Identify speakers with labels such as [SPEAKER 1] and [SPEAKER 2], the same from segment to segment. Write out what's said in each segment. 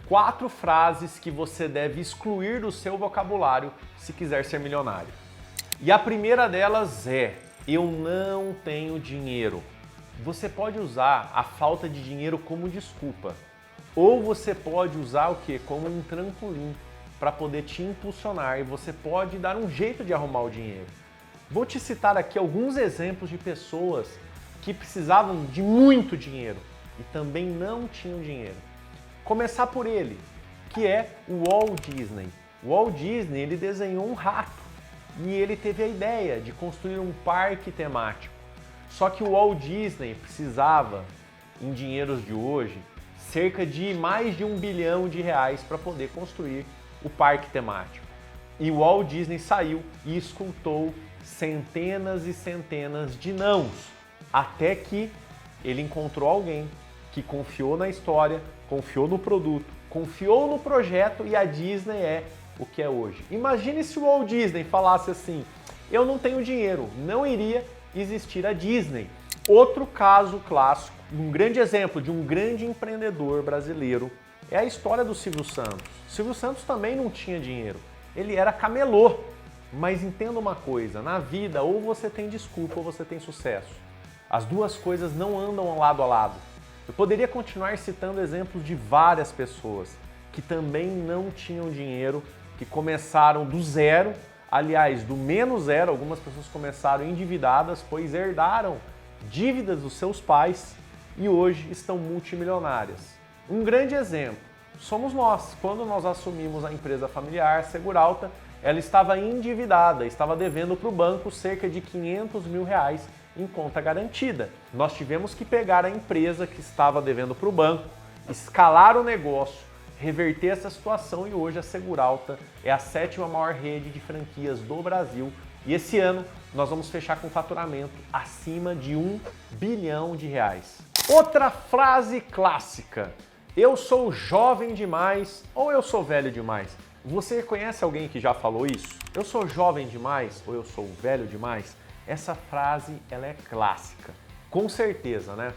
[SPEAKER 1] 4 frases que você deve excluir do seu vocabulário se quiser ser milionário. E a primeira delas é: eu não tenho dinheiro. Você pode usar a falta de dinheiro como desculpa, ou você pode usar o quê? Como um trampolim para poder te impulsionar, e você pode dar um jeito de arrumar o dinheiro. Vou te citar aqui alguns exemplos de pessoas que precisavam de muito dinheiro e também não tinham dinheiro. Começar por ele, que é o Walt Disney. O Walt Disney, ele desenhou um rato e ele teve a ideia de construir um parque temático. Só que o Walt Disney precisava, em dinheiros de hoje, cerca de mais de R$1 bilhão para poder construir o parque temático. E o Walt Disney saiu e escutou centenas e centenas de nãos, até que ele encontrou alguém que confiou na história, confiou no produto, confiou no projeto, e a Disney é o que é hoje. Imagine se o Walt Disney falasse assim: eu não tenho dinheiro, não iria existir a Disney. Outro caso clássico, um grande exemplo de um grande empreendedor brasileiro, é a história do Silvio Santos. Silvio Santos também não tinha dinheiro, ele era camelô. Mas entenda uma coisa, na vida ou você tem desculpa ou você tem sucesso. As duas coisas não andam lado a lado. Eu poderia continuar citando exemplos de várias pessoas que também não tinham dinheiro, que começaram do zero, aliás, do menos zero. Algumas pessoas começaram endividadas, pois herdaram dívidas dos seus pais e hoje estão multimilionárias. Um grande exemplo somos nós. Quando nós assumimos a empresa familiar Seguralta, ela estava endividada, estava devendo para o banco cerca de R$500 mil em conta garantida. Nós tivemos que pegar a empresa que estava devendo para o banco, escalar o negócio, reverter essa situação, e hoje a Seguralta é a 7ª maior rede de franquias do Brasil. E esse ano nós vamos fechar com faturamento acima de R$1 bilhão. Outra frase clássica: eu sou jovem demais ou eu sou velho demais. Você conhece alguém que já falou isso? Eu sou jovem demais ou eu sou velho demais? Essa frase, ela é clássica, com certeza, né?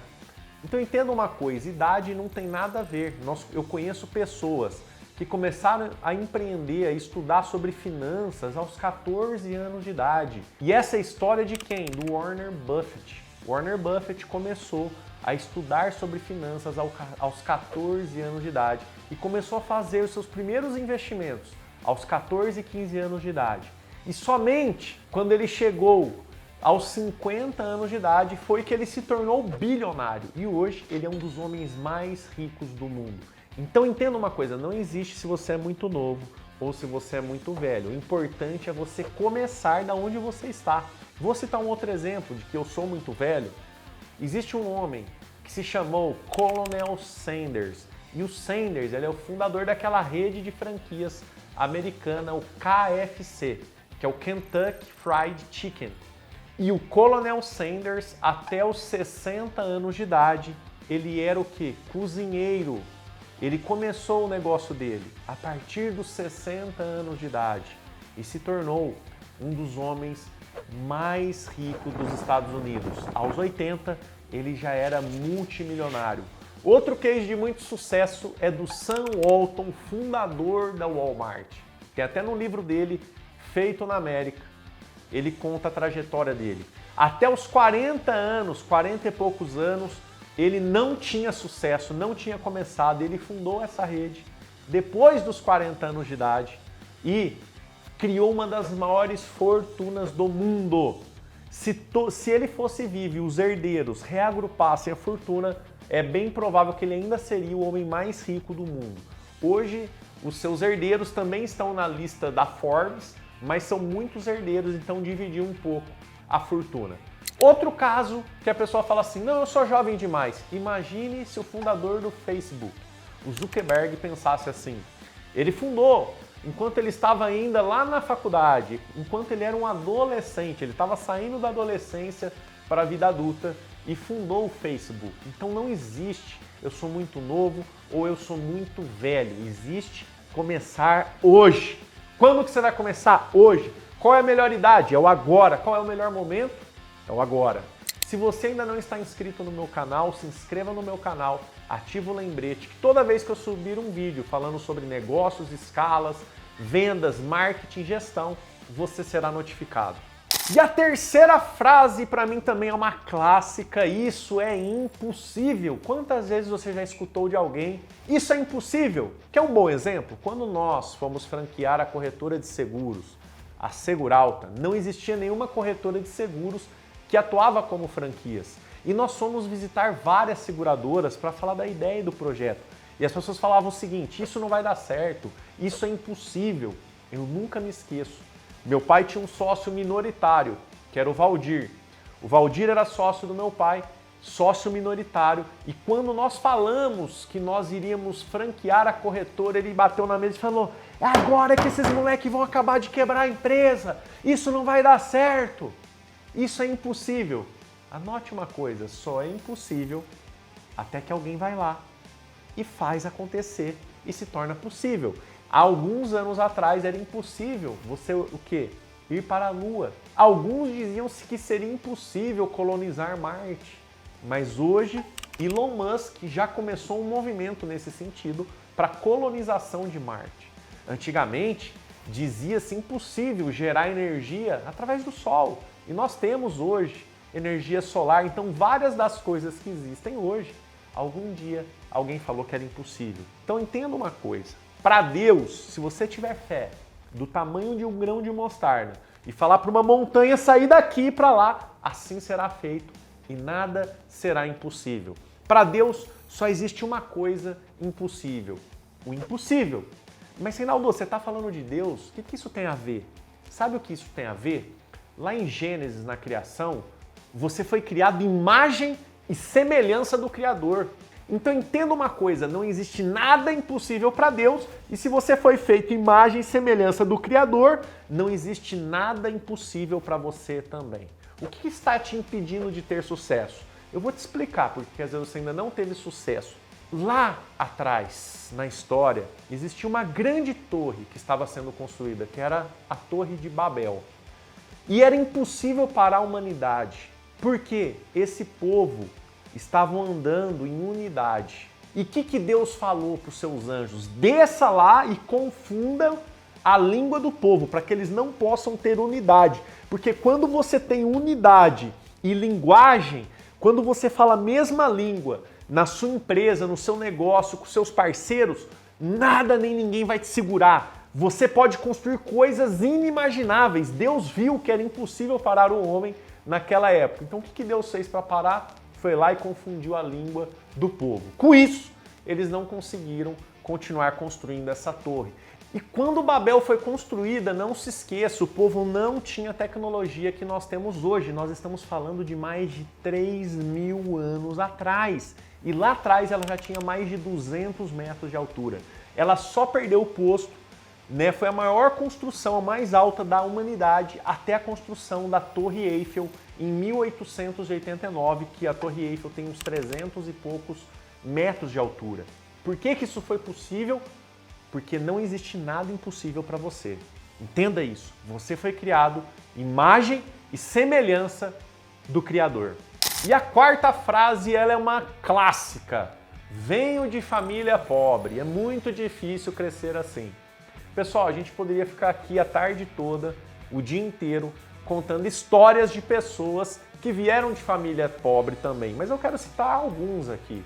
[SPEAKER 1] Então entenda uma coisa, idade não tem nada a ver. Eu conheço pessoas que começaram a empreender, a estudar sobre finanças aos 14 anos de idade. E essa é a história de quem? Do Warren Buffett. Warren Buffett começou a estudar sobre finanças aos 14 anos de idade e começou a fazer os seus primeiros investimentos aos 14 e 15 anos de idade. E somente quando ele chegou aos 50 anos de idade foi que ele se tornou bilionário, e hoje ele é um dos homens mais ricos do mundo. Então entenda uma coisa, não existe se você é muito novo ou se você é muito velho. O importante é você começar da onde você está. Vou citar um outro exemplo de que eu sou muito velho. Existe um homem que se chamou Colonel Sanders, e o Sanders, ele é o fundador daquela rede de franquias americana, o KFC, que é o Kentucky Fried Chicken. E o Colonel Sanders, até os 60 anos de idade, ele era o quê? Cozinheiro. Ele começou o negócio dele a partir dos 60 anos de idade e se tornou um dos homens mais ricos dos Estados Unidos. Aos 80, ele já era multimilionário. Outro case de muito sucesso é do Sam Walton, fundador da Walmart. Tem até no livro dele, Feito na América, ele conta a trajetória dele. Até os 40 anos, 40 e poucos anos, ele não tinha sucesso, não tinha começado. Ele fundou essa rede depois dos 40 anos de idade e criou uma das maiores fortunas do mundo. Se ele fosse vivo e os herdeiros reagrupassem a fortuna, é bem provável que ele ainda seria o homem mais rico do mundo. Hoje, os seus herdeiros também estão na lista da Forbes, mas são muitos herdeiros, então dividiu um pouco a fortuna. Outro caso que a pessoa fala assim: não, eu sou jovem demais. Imagine se o fundador do Facebook, o Zuckerberg, pensasse assim. Ele fundou enquanto ele estava ainda lá na faculdade, enquanto ele era um adolescente, ele estava saindo da adolescência para a vida adulta e fundou o Facebook. Então não existe eu sou muito novo ou eu sou muito velho. Existe começar hoje. Quando que você vai começar? Hoje. Qual é a melhor idade? É o agora. Qual é o melhor momento? É o agora. Se você ainda não está inscrito no meu canal, se inscreva no meu canal, ativa o lembrete que toda vez que eu subir um vídeo falando sobre negócios, escalas, vendas, marketing, gestão, você será notificado. E a terceira frase para mim também é uma clássica: isso é impossível. Quantas vezes você já escutou de alguém, isso é impossível? Quer um bom exemplo? Quando nós fomos franquear a corretora de seguros, a Seguralta, não existia nenhuma corretora de seguros que atuava como franquias. E nós fomos visitar várias seguradoras para falar da ideia e do projeto. E as pessoas falavam o seguinte: isso não vai dar certo, isso é impossível. Eu nunca me esqueço. Meu pai tinha um sócio minoritário, que era o Valdir. O Valdir era sócio do meu pai, sócio minoritário. E quando nós falamos que nós iríamos franquear a corretora, ele bateu na mesa e falou: é agora que esses moleques vão acabar de quebrar a empresa. Isso não vai dar certo. Isso é impossível. Anote uma coisa, só é impossível até que alguém vai lá e faz acontecer e se torna possível. Há alguns anos atrás era impossível você o quê? Ir para a Lua. Alguns diziam que seria impossível colonizar Marte. Mas hoje Elon Musk já começou um movimento nesse sentido para a colonização de Marte. Antigamente dizia-se impossível gerar energia através do Sol. E nós temos hoje energia solar. Então várias das coisas que existem hoje, algum dia alguém falou que era impossível. Então entenda uma coisa. Para Deus, se você tiver fé do tamanho de um grão de mostarda e falar para uma montanha sair daqui para lá, assim será feito e nada será impossível. Para Deus só existe uma coisa impossível: o impossível. Mas, Reinaldo, você está falando de Deus, o que isso tem a ver? Sabe o que isso tem a ver? Lá em Gênesis, na criação, você foi criado imagem e semelhança do Criador. Então entenda uma coisa, não existe nada impossível para Deus, e se você foi feito imagem e semelhança do Criador, não existe nada impossível para você também. O que está te impedindo de ter sucesso? Eu vou te explicar, porque às vezes você ainda não teve sucesso. Lá atrás, na história, existia uma grande torre que estava sendo construída, que era a Torre de Babel. E era impossível parar a humanidade, porque esse povo estavam andando em unidade. E o que Deus falou para os seus anjos? Desça lá e confundam a língua do povo, para que eles não possam ter unidade. Porque quando você tem unidade e linguagem, quando você fala a mesma língua na sua empresa, no seu negócio, com seus parceiros, nada nem ninguém vai te segurar. Você pode construir coisas inimagináveis. Deus viu que era impossível parar o homem naquela época. Então o que Deus fez para parar? Foi lá e confundiu a língua do povo. Com isso, eles não conseguiram continuar construindo essa torre. E quando Babel foi construída, não se esqueça, o povo não tinha a tecnologia que nós temos hoje. Nós estamos falando de mais de 3.000 anos atrás. E lá atrás ela já tinha mais de 200 metros de altura. Ela só perdeu o posto, né? Foi a maior construção, a mais alta da humanidade, até a construção da Torre Eiffel em 1889, que a Torre Eiffel tem uns 300 e poucos metros de altura. Por que isso foi possível? Porque não existe nada impossível para você. Entenda isso. Você foi criado imagem e semelhança do Criador. E a quarta frase, ela é uma clássica. Venho de família pobre. É muito difícil crescer assim. Pessoal, a gente poderia ficar aqui a tarde toda, o dia inteiro, contando histórias de pessoas que vieram de família pobre também. Mas eu quero citar alguns aqui.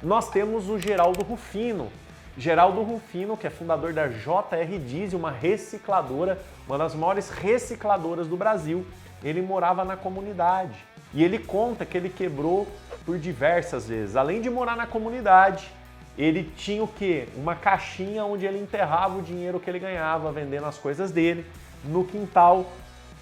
[SPEAKER 1] Nós temos o Geraldo Rufino. Geraldo Rufino, que é fundador da JR Diesel, uma recicladora, uma das maiores recicladoras do Brasil. Ele morava na comunidade. E ele conta que ele quebrou por diversas vezes. Além de morar na comunidade, ele tinha o quê? Uma caixinha onde ele enterrava o dinheiro que ele ganhava vendendo as coisas dele. No quintal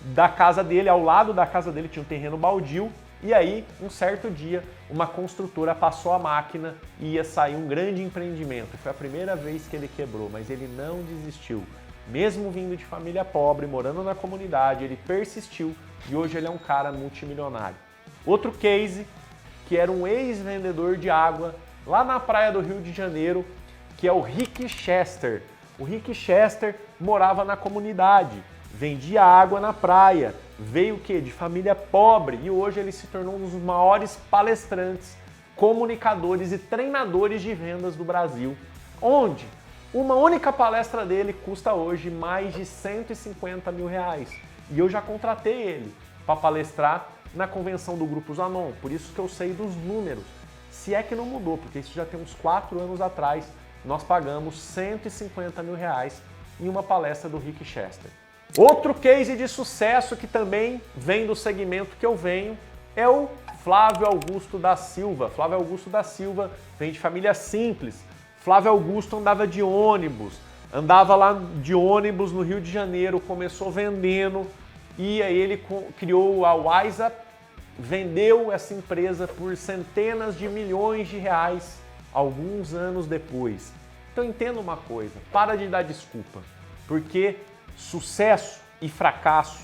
[SPEAKER 1] da casa dele, ao lado da casa dele, tinha um terreno baldio. E aí, um certo dia, uma construtora passou a máquina e ia sair um grande empreendimento. Foi a primeira vez que ele quebrou, mas ele não desistiu. Mesmo vindo de família pobre, morando na comunidade, ele persistiu e hoje ele é um cara multimilionário. Outro case, que era um ex-vendedor de água lá na praia do Rio de Janeiro, que é o Rick Chester. O Rick Chester morava na comunidade, vendia água na praia, veio o quê? De família pobre e hoje ele se tornou um dos maiores palestrantes comunicadores e treinadores de vendas do Brasil, onde uma única palestra dele custa hoje mais de 150 mil reais. E eu já contratei ele para palestrar na convenção do Grupo Zanon, por isso que eu sei dos números. Se é que não mudou, porque isso já tem uns 4 anos atrás, nós pagamos 150 mil reais em uma palestra do Rick Chester. Outro case de sucesso que também vem do segmento que eu venho é o Flávio Augusto da Silva. Flávio Augusto da Silva vem de família simples. Flávio Augusto andava de ônibus, andava lá de ônibus no Rio de Janeiro, começou vendendo e aí ele criou a WhatsApp, vendeu essa empresa por centenas de milhões de reais alguns anos depois. Então entenda uma coisa, para de dar desculpa, porque sucesso e fracasso,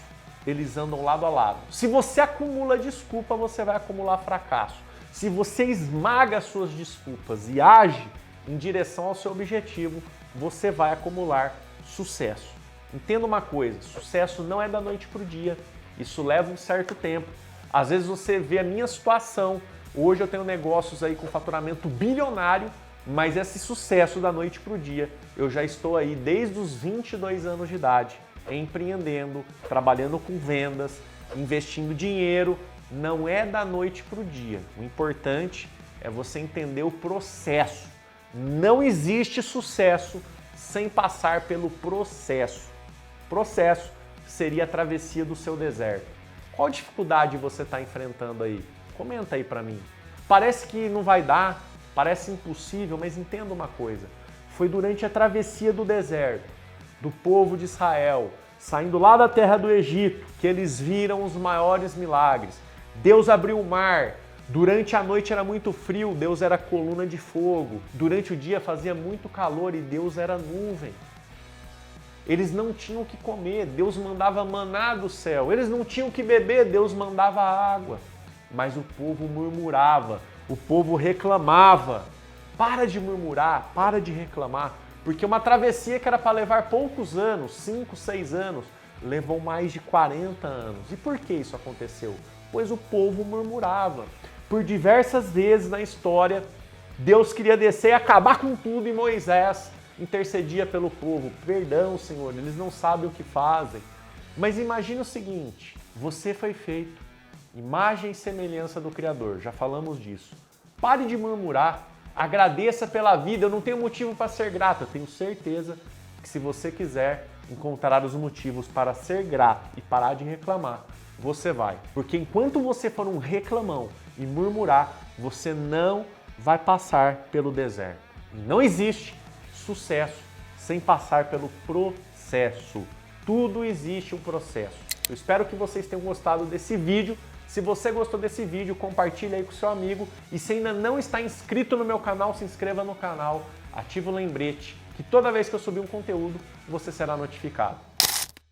[SPEAKER 1] eles andam lado a lado. Se você acumula desculpa, você vai acumular fracasso. Se você esmaga suas desculpas e age em direção ao seu objetivo, você vai acumular sucesso. Entenda uma coisa, sucesso não é da noite para o dia, isso leva um certo tempo. Às vezes você vê a minha situação, hoje eu tenho negócios aí com faturamento bilionário, mas esse sucesso da noite para o dia, eu já estou aí desde os 22 anos de idade, empreendendo, trabalhando com vendas, investindo dinheiro, não é da noite para o dia. O importante é você entender o processo. Não existe sucesso sem passar pelo processo. Processo seria a travessia do seu deserto. Qual dificuldade você está enfrentando aí? Comenta aí para mim. Parece que não vai dar, parece impossível, mas entenda uma coisa. Foi durante a travessia do deserto, do povo de Israel, saindo lá da terra do Egito, que eles viram os maiores milagres. Deus abriu o mar. Durante a noite era muito frio, Deus era coluna de fogo. Durante o dia fazia muito calor e Deus era nuvem. Eles não tinham o que comer, Deus mandava maná do céu. Eles não tinham o que beber, Deus mandava água. Mas o povo murmurava, o povo reclamava. Para de murmurar, para de reclamar, porque uma travessia que era para levar poucos anos, 5, 6 anos, levou mais de 40 anos. E por que isso aconteceu? Pois o povo murmurava. Por diversas vezes na história, Deus queria descer e acabar com tudo e Moisés intercedia pelo povo. Perdão, Senhor, eles não sabem o que fazem. Mas imagine o seguinte, você foi feito, imagem e semelhança do Criador, já falamos disso. Pare de murmurar, agradeça pela vida, eu não tenho motivo para ser grato, eu tenho certeza que se você quiser encontrar os motivos para ser grato e parar de reclamar, você vai. Porque enquanto você for um reclamão e murmurar, você não vai passar pelo deserto. Não existe sucesso sem passar pelo processo. Tudo existe um processo. Eu espero que vocês tenham gostado desse vídeo. Se você gostou desse vídeo, compartilhe aí com seu amigo. E se ainda não está inscrito no meu canal, se inscreva no canal, ative o lembrete, que toda vez que eu subir um conteúdo, você será notificado.